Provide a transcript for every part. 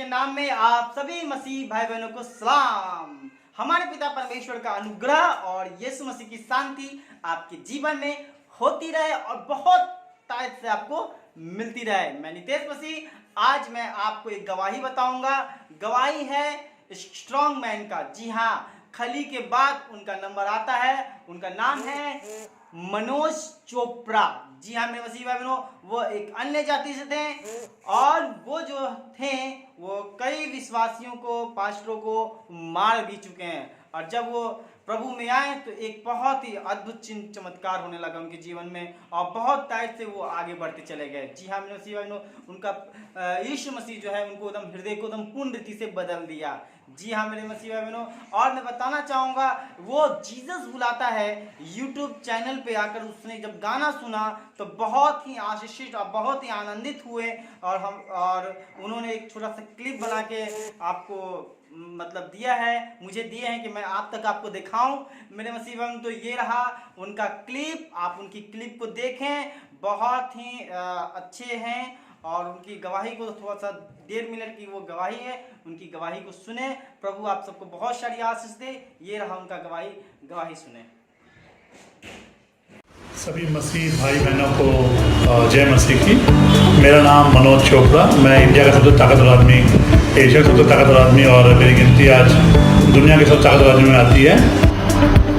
नाम में आप सभी मसीह भाई बहनों को सलाम। हमारे पिता परमेश्वर का अनुग्रह और यीशु मसीह की शांति आपके जीवन में होती रहे और बहुत तायत से आपको मिलती रहे। मैं नितेश मसीह आज मैं आपको एक गवाही बताऊंगा। गवाही है स्ट्रॉन्ग मैन का। जी हाँ, खली के बाद उनका नंबर आता है। उनका नाम है मनोज चोपड़ा। जी हाँ मेरे मसीह भाई बहनों, वो एक अन्य जाति से थे और वो जो थे वो कई विश्वासियों को, पास्टरों को मार भी चुके हैं। और जब वो प्रभु में आए तो एक बहुत ही अद्भुत चिन्ह चमत्कार होने लगा उनके जीवन में और बहुत टाइट से वो आगे बढ़ते चले गए। जी हाँ मेरे मसीह भाई बहनों, उनका यीशु मसीह जो है उनको एकदम हृदय को एकदम पूर्ण रीति से बदल दिया। जी हाँ मेरे मसीह भाई बहनों, और मैं बताना चाहूँगा वो जीसस बुलाता है यूट्यूब चैनल पे आकर उसने जब गाना सुना तो बहुत ही आशीषित और बहुत ही आनंदित हुए और उन्होंने एक छोटा सा क्लिप बना के आपको मतलब दिया है, मुझे दिए हैं कि मैं आप तक आपको दिखाऊं। मेरे मसीह भाई तो ये रहा उनका क्लिप। आप उनकी क्लिप को देखें, बहुत ही अच्छे हैं और उनकी गवाही को थोड़ा सा 1.5 मिनट की वो गवाही है, उनकी गवाही को सुने। प्रभु आप सबको बहुत सारी आशीष दे। ये रहा उनका गवाही सुने। सभी मसीह भाई बहनों को जय मसीह की। मेरा नाम मनोज चोपड़ा। मैं इंडिया का सबसे ताकतवर आदमी, एशिया का सबसे ताकतवर आदमी और मेरी गिनती आज दुनिया के सबसे ताकतवर आदमी में आती है।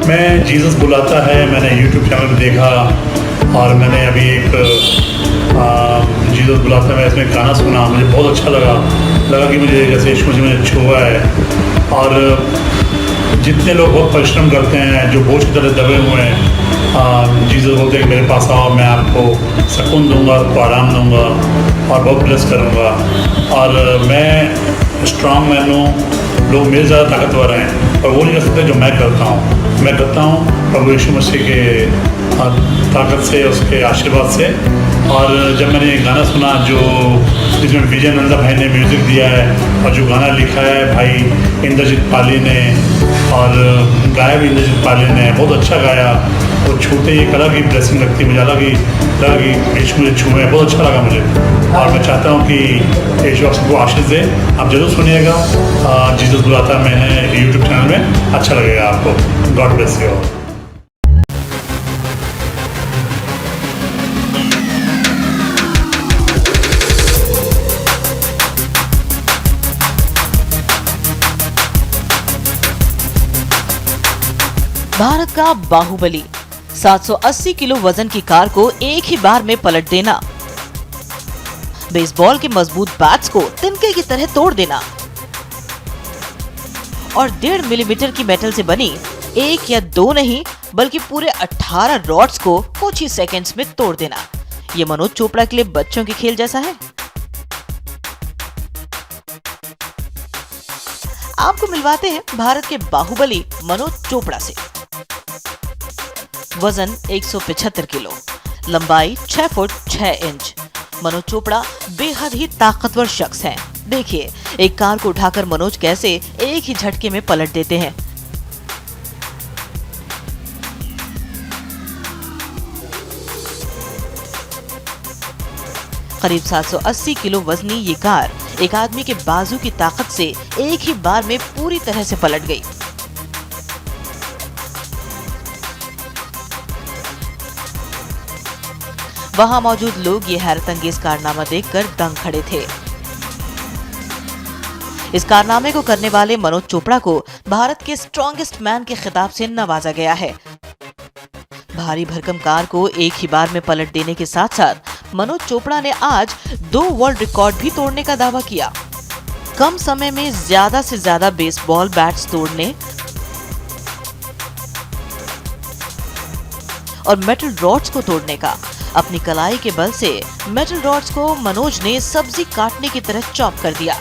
मैं जीसस बुलाता है मैंने यूट्यूब चैनल पर देखा और मैंने अभी एक जीसस बुलाता है मैं इसमें गाना सुना। मुझे बहुत अच्छा लगा कि मुझे जैसे यीशु मसीह मुझे छुआ है। और जितने लोग बहुत परिश्रम करते हैं, जो बोझ की तरह दबे हुए हैं, जीसस बोलते हैं कि मेरे पास आओ, मैं आपको सुकून दूंगा, आपको आराम दूंगा और बहुत ब्लेस करूंगा। और मैं स्ट्रांग मैन हूँ, लोग मेरे ज़्यादा ताकतवर हैं और वो नहीं कर सकते जो मैं करता हूँ प्रभु यीशु मसीह के ताकत से, उसके आशीर्वाद से। और जब मैंने ये गाना सुना जो जिसमें विजय नंदा भाई ने म्यूज़िक दिया है और जो गाना लिखा है भाई इंद्रजीत पाली ने और गाया भी इंद्रजीत पाली ने, बहुत अच्छा गाया। और छूते ही एक अलग ही ब्लेसिंग लगती है मुझे, लगा कि यीशु मुझे छुए, बहुत अच्छा लगा मुझे। और मैं चाहता हूँ कि यीशु आप सबको आशीष दे। आप जरूर सुनिएगा, जीसस बुलाता मैंने यूट्यूब चैनल में, अच्छा लगेगा आपको। God bless you. भारत का बाहुबली 780 किलो वजन की कार को एक ही बार में पलट देना, बेसबॉल के मजबूत बैट्स को तिनके की तरह तोड़ देना और 1.5 मिलीमीटर की मेटल से बनी एक या दो नहीं बल्कि पूरे 18 रॉड्स को कुछ ही सेकंड्स में तोड़ देना, ये मनोज चोपड़ा के लिए बच्चों के खेल जैसा है। आपको मिलवाते हैं भारत के बाहुबली मनोज चोपड़ा से। वजन 175 किलो, लंबाई 6 फुट 6 इंच। मनोज चोपड़ा बेहद ही ताकतवर शख्स हैं। देखिए एक कार को उठाकर मनोज कैसे एक ही झटके में पलट देते हैं। करीब 780 किलो वजनी ये कार एक आदमी के बाजू की ताकत से एक ही बार में पूरी तरह से पलट गई। वहां मौजूद लोग ये हैरतअंगेज कारनामा देखकर दंग खड़े थे। इस कारनामे को करने वाले मनोज चोपड़ा को भारत के स्ट्रॉन्गेस्ट मैन के खिताब से नवाजा गया है। भारी भरकम कार को एक ही बार में पलट देने के साथ साथ मनोज चोपड़ा ने आज 2 वर्ल्ड रिकॉर्ड भी तोड़ने का दावा किया। कम समय में ज्यादा से ज्यादा बेसबॉल बैट्स तोड़ने और मेटल रॉड्स को तोड़ने का। अपनी कलाई के बल से मेटल रॉड्स को मनोज ने सब्जी काटने की तरह चॉप कर दिया।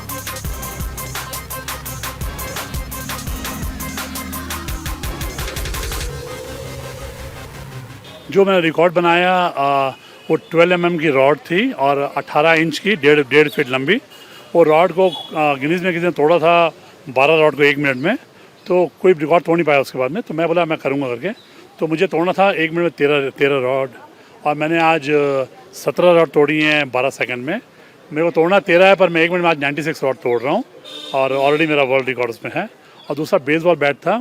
जो मैंने रिकॉर्ड बनाया वो 12 mm की रॉड थी और 18 इंच की, 1.5 फीट लंबी। वो रॉड को गिनीज में किसी ने तोड़ा था 12 रॉड को 1 मिनट में, तो कोई रिकॉर्ड तोड़ नहीं पाया उसके बाद में। तो मैं बोला मैं करूँगा करके, तो मुझे तोड़ना था 1 मिनट में 13 रॉड और मैंने आज 17 रॉड तोड़ी हैं 12 सेकंड में। मेरे को तोड़ना 13 है, पर मैं 1 मिनट में आज 96 रॉड तोड़ रहा हूँ और ऑलरेडी मेरा वर्ल्ड रिकॉर्ड उसमें है। और दूसरा बेसबॉल बैट था,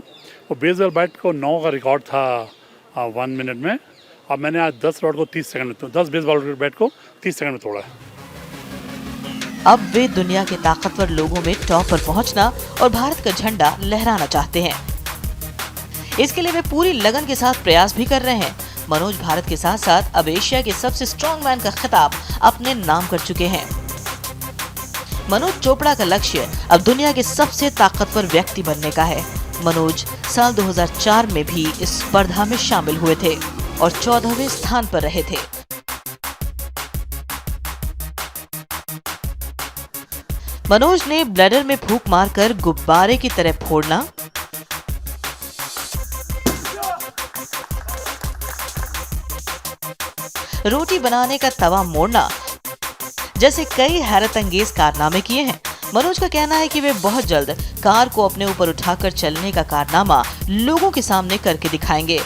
वो बेसबॉल बैट को 9 का रिकॉर्ड था 1 मिनट में, और मैंने आज 10 रॉड को 30 सेकंड में 10 बेसबॉल बैट को 30 सेकंड में तोड़ा है। अब वे दुनिया के ताकतवर लोगों में टॉप पर पहुंचना और भारत का झंडा लहराना चाहते हैं। इसके लिए वे पूरी लगन के साथ प्रयास भी कर रहे हैं। मनोज भारत के साथ साथ अब एशिया के सबसे स्ट्रॉन्ग मैन का खिताब अपने नाम कर चुके हैं। मनोज चोपड़ा का लक्ष्य अब दुनिया के सबसे ताकतवर व्यक्ति बनने का है। मनोज साल 2004 में भी इस स्पर्धा में शामिल हुए थे और 14वें स्थान पर रहे थे। मनोज ने ब्लैडर में फूंक मारकर गुब्बारे की तरह फोड़ना, रोटी बनाने का तवा मोड़ना जैसे कई हैरत अंगेज कारनामे किए हैं। मनोज का कहना है कि वे बहुत जल्द कार को अपने ऊपर उठाकर चलने का कारनामा लोगों के सामने करके दिखाएंगे।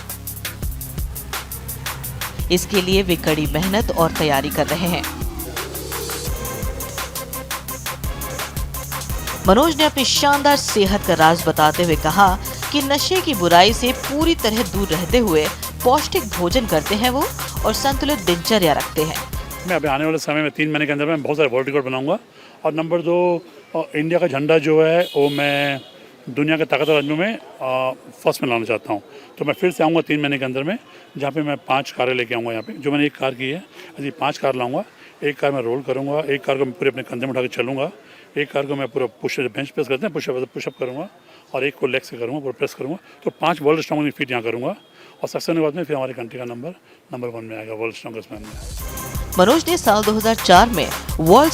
इसके लिए वे कड़ी मेहनत और तैयारी कर रहे हैं। मनोज ने अपनी शानदार सेहत का राज बताते हुए कहा कि नशे की बुराई से पूरी तरह दूर रहते हुए पौष्टिक भोजन करते हैं वो और संतुलित दिनचर्या रखते हैं। मैं अभी आने वाले समय में 3 महीने के अंदर मैं बहुत सारे वर्ल्ड रिकॉर्ड बनाऊंगा, और नंबर 2 इंडिया का झंडा जो है वो मैं दुनिया के ताकतवर आदमियों में फर्स्ट में लाना चाहता हूँ। तो मैं फिर से आऊँगा 3 महीने के अंदर में, जहाँ पे मैं 5 कारें लेके आऊँगा। यहाँ पे जो मैंने 1 कार की है, ऐसी 5 कार लाऊंगा। 1 कार मैं रोल करूँगा, 1 कार को मैं पूरे अपने कंधे में उठा के चलूँगा, 1 कार को मैं पूरा बेंच प्रेस करते हैं पुशअप करूँगा, और 1 को लेग से करूँगा, पूरा प्रेस करूँगा। तो 5 वर्ल्ड स्ट्रॉन्ग फीट यहाँ करूँगा, और सक्सेस होने के बाद में फिर हमारी कंट्री का नंबर 1 में आएगा वर्ल्ड स्ट्रॉन्गेस्ट मैन में। मनोज ने साल 2004 में वर्ल्ड